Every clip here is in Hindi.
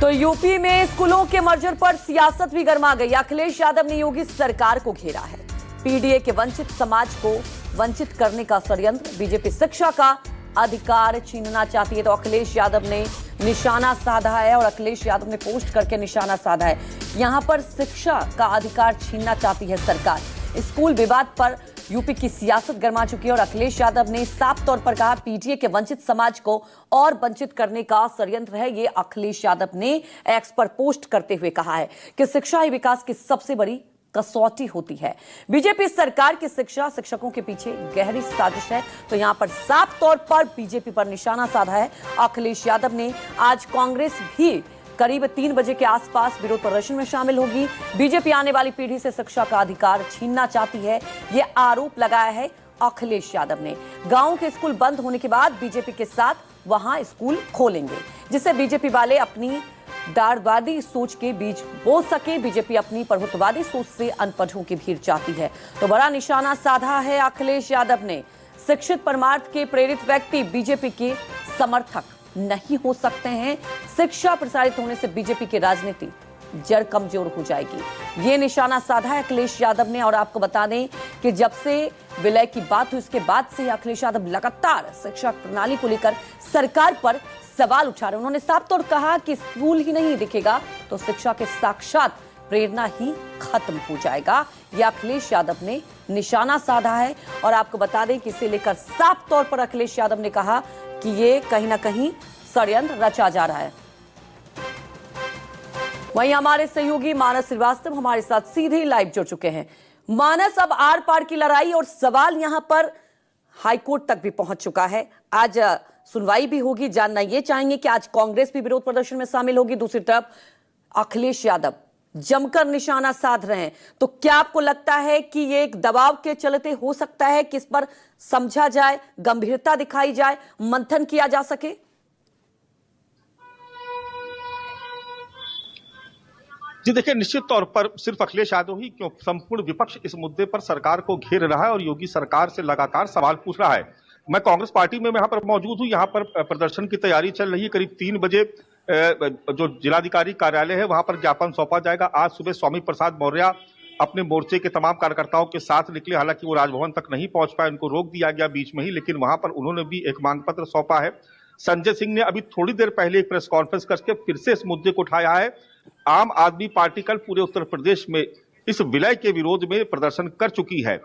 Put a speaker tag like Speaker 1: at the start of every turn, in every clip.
Speaker 1: तो यूपी में स्कूलों के मर्जर पर सियासत भी गर्मा गई। अखिलेश यादव ने योगी सरकार को घेरा है। पीडीए के वंचित समाज को वंचित करने का षड्यंत्र। बीजेपी शिक्षा का अधिकार छीनना चाहती है तो अखिलेश यादव ने निशाना साधा है और अखिलेश यादव ने पोस्ट करके निशाना साधा है। यहां पर शिक्षा का अधिकार छीनना चाहती है सरकार। स्कूल विवाद पर यूपी की सियासत गर्मा चुकी है और अखिलेश यादव ने साफ तौर पर कहा पीटीए के वंचित समाज को और वंचित करने का षड्यंत्र है। ये अखिलेश यादव ने एक्स पर पोस्ट करते हुए कहा है कि शिक्षा ही विकास की सबसे बड़ी कसौटी होती है। बीजेपी सरकार की शिक्षकों के पीछे गहरी साजिश है तो यहां पर साफ तौर पर बीजेपी पर निशाना साधा है अखिलेश यादव ने। आज कांग्रेस भी करीब 3 बजे के आसपास विरोध प्रदर्शन में शामिल होगी। बीजेपी आने वाली पीढ़ी से शिक्षा का अधिकार छीनना चाहती है, यह आरोप लगाया है अखिलेश यादव ने। गांवों के स्कूल बंद होने के बाद बीजेपी के साथ वहां स्कूल खोलेंगे, जिससे बीजेपी वाले अपनी दाढ़वादी सोच के बीच बो सके। बीजेपी अपनी प्रभुत्ववादी सोच से अनपढ़ों की भीड़ चाहती है तो बड़ा निशाना साधा है अखिलेश यादव ने। शिक्षित परमार्थ के प्रेरित व्यक्ति बीजेपी के समर्थक नहीं हो सकते हैं। शिक्षा प्रसारित होने से बीजेपी की राजनीति जड़ कमजोर हो जाएगी, ये निशाना साधा है अखिलेश यादव ने। और आपको बता दें कि जब से विलय की बात हुई उसके बाद से अखिलेश यादव लगातार शिक्षा प्रणाली को लेकर सरकार पर सवाल उठा रहे हैं। उन्होंने साफ तौर कहा कि स्कूल ही नहीं दिखेगा तो शिक्षा के साक्षात प्रेरणा ही खत्म हो जाएगा। यह अखिलेश यादव ने निशाना साधा है और आपको बता दें कि इसे लेकर साफ तौर पर अखिलेश यादव ने कहा कि ये कहीं ना कहीं षड्यंत्र रचा जा रहा है। वहीं हमारे सहयोगी मानस श्रीवास्तव हमारे साथ सीधे लाइव जुड़ चुके हैं। मानस, अब आर पार की लड़ाई और सवाल यहां पर हाईकोर्ट तक भी पहुंच चुका है। आज सुनवाई भी होगी। जानना ये चाहेंगे कि आज कांग्रेस भी विरोध प्रदर्शन में शामिल होगी, दूसरी तरफ अखिलेश यादव जमकर निशाना साध रहे हैं। तो क्या आपको लगता है कि ये एक दबाव के चलते हो सकता है कि इस पर समझा जाए, गंभीरता दिखाई जाए, मंथन किया जा सके?
Speaker 2: जी देखिए, निश्चित तौर पर सिर्फ अखिलेश यादव ही क्यों, संपूर्ण विपक्ष इस मुद्दे पर सरकार को घेर रहा है और योगी सरकार से लगातार सवाल पूछ रहा है। मैं कांग्रेस पार्टी में यहाँ पर मौजूद हूँ। यहाँ पर प्रदर्शन की तैयारी चल रही है। करीब 3 बजे जो जिलाधिकारी कार्यालय है वहां पर ज्ञापन सौंपा जाएगा। आज सुबह स्वामी प्रसाद मौर्य अपने मोर्चे के तमाम कार्यकर्ताओं के साथ निकले। हालांकि वो राजभवन तक नहीं पहुंच पाए, उनको रोक दिया गया बीच में ही, लेकिन वहां पर उन्होंने भी एक मांग पत्र सौंपा है। संजय सिंह ने अभी थोड़ी देर पहले एक प्रेस कॉन्फ्रेंस करके फिर से इस मुद्दे को उठाया है। आम आदमी पार्टी कल पूरे उत्तर प्रदेश में इस विलय के विरोध में प्रदर्शन कर चुकी है।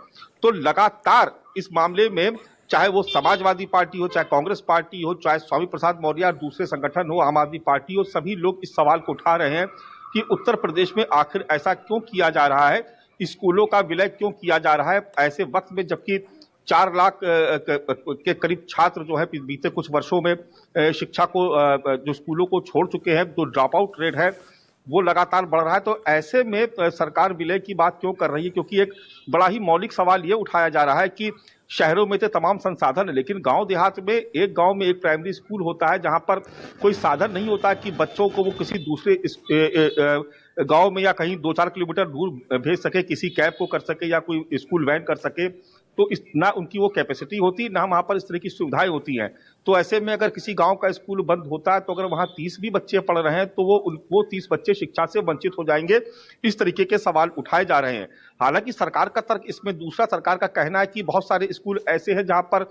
Speaker 2: तो लगातार इस मामले में चाहे वो समाजवादी पार्टी हो, चाहे कांग्रेस पार्टी हो, चाहे स्वामी प्रसाद मौर्य और दूसरे संगठन हो, आम आदमी पार्टी हो, सभी लोग इस सवाल को उठा रहे हैं कि उत्तर प्रदेश में आखिर ऐसा क्यों किया जा रहा है, स्कूलों का विलय क्यों किया जा रहा है ऐसे वक्त में, जबकि 4 लाख के करीब छात्र जो है बीते कुछ वर्षों में शिक्षा को जो स्कूलों को छोड़ चुके हैं। जो ड्रॉप आउट रेट है वो लगातार बढ़ रहा है। तो ऐसे में सरकार विलय की बात क्यों कर रही है? क्योंकि एक बड़ा ही मौलिक सवाल ये उठाया जा रहा है कि शहरों में तो तमाम संसाधन है, लेकिन गांव देहात में एक गांव में एक प्राइमरी स्कूल होता है जहां पर कोई साधन नहीं होता कि बच्चों को वो किसी दूसरे गांव में या कहीं 2-4 किलोमीटर दूर भेज सके, किसी कैब को कर सके या कोई स्कूल वैन कर सके। तो ना उनकी वो कैपेसिटी होती, ना वहां पर इस तरह की सुविधाएं होती हैं। तो ऐसे में अगर किसी गांव का स्कूल बंद होता है तो अगर वहां 30 भी बच्चे पढ़ रहे हैं तो वो 30 बच्चे शिक्षा से वंचित हो जाएंगे। इस तरीके के सवाल उठाए जा रहे हैं। हालांकि सरकार का तर्क इसमें दूसरा, सरकार का कहना है कि बहुत सारे स्कूल ऐसे हैं जहां पर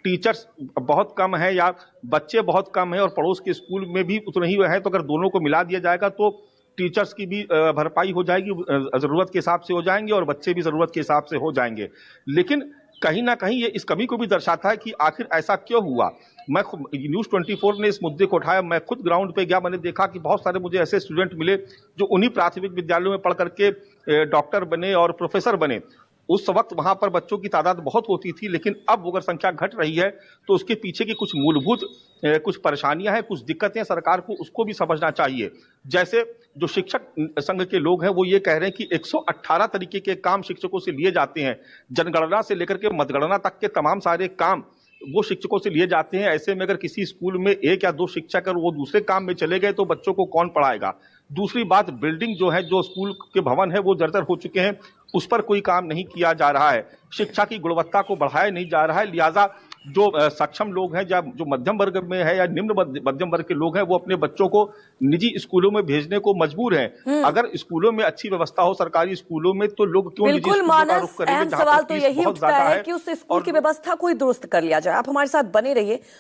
Speaker 2: टीचर्स बहुत कम है या बच्चे बहुत कम है और पड़ोस के स्कूल में भी उतने ही है। तो अगर दोनों को मिला दिया जाएगा तो टीचर्स की भी भरपाई हो जाएगी, जरूरत के हिसाब से हो जाएंगे और बच्चे भी जरूरत के हिसाब से हो जाएंगे। लेकिन कहीं ना कहीं ये इस कमी को भी दर्शाता है कि आखिर ऐसा क्यों हुआ। मैं न्यूज़ 24 ने इस मुद्दे को उठाया। मैं खुद ग्राउंड पे गया, मैंने देखा कि बहुत सारे मुझे ऐसे स्टूडेंट मिले जो उन्हीं प्राथमिक विद्यालयों में पढ़ करके डॉक्टर बने और प्रोफेसर बने। उस वक्त वहां पर बच्चों की तादाद बहुत होती थी, लेकिन अब अगर संख्या घट रही है तो उसके पीछे की कुछ मूलभूत कुछ परेशानियां हैं, कुछ दिक्कतें सरकार को उसको भी समझना चाहिए। जैसे जो शिक्षक संघ के लोग हैं वो ये कह रहे हैं कि 118 तरीके के काम शिक्षकों से लिए जाते हैं। जनगणना से लेकर के मतगणना तक के तमाम सारे काम वो शिक्षकों से लिए जाते हैं। ऐसे में अगर किसी स्कूल में 1 या 2 शिक्षक अगर वो दूसरे काम में चले गए तो बच्चों को कौन पढ़ाएगा? दूसरी बात, बिल्डिंग जो है, जो स्कूल के भवन है वो जर्जर हो चुके हैं, उस पर कोई काम नहीं किया जा रहा है। शिक्षा की गुणवत्ता को बढ़ाया नहीं जा रहा है। लिहाजा जो सक्षम लोग हैं, या जो मध्यम वर्ग में है या निम्न मध्यम वर्ग के लोग हैं, वो अपने बच्चों को निजी स्कूलों में भेजने को मजबूर हैं। अगर स्कूलों में अच्छी व्यवस्था हो, सरकारी स्कूलों में, तो लोग क्यों निजी
Speaker 1: बिल्कुल
Speaker 2: स्कूलों का
Speaker 1: मानस,
Speaker 2: रुख करेंगे
Speaker 1: अहम
Speaker 2: जहां
Speaker 1: सवाल
Speaker 2: पर
Speaker 1: तो
Speaker 2: फीस
Speaker 1: यही
Speaker 2: बहुत
Speaker 1: उठता
Speaker 2: ज्यादा
Speaker 1: है कि उस स्कूल की व्यवस्था को ही दुरुस्त कर लिया जाए। आप हमारे साथ बने रहिए,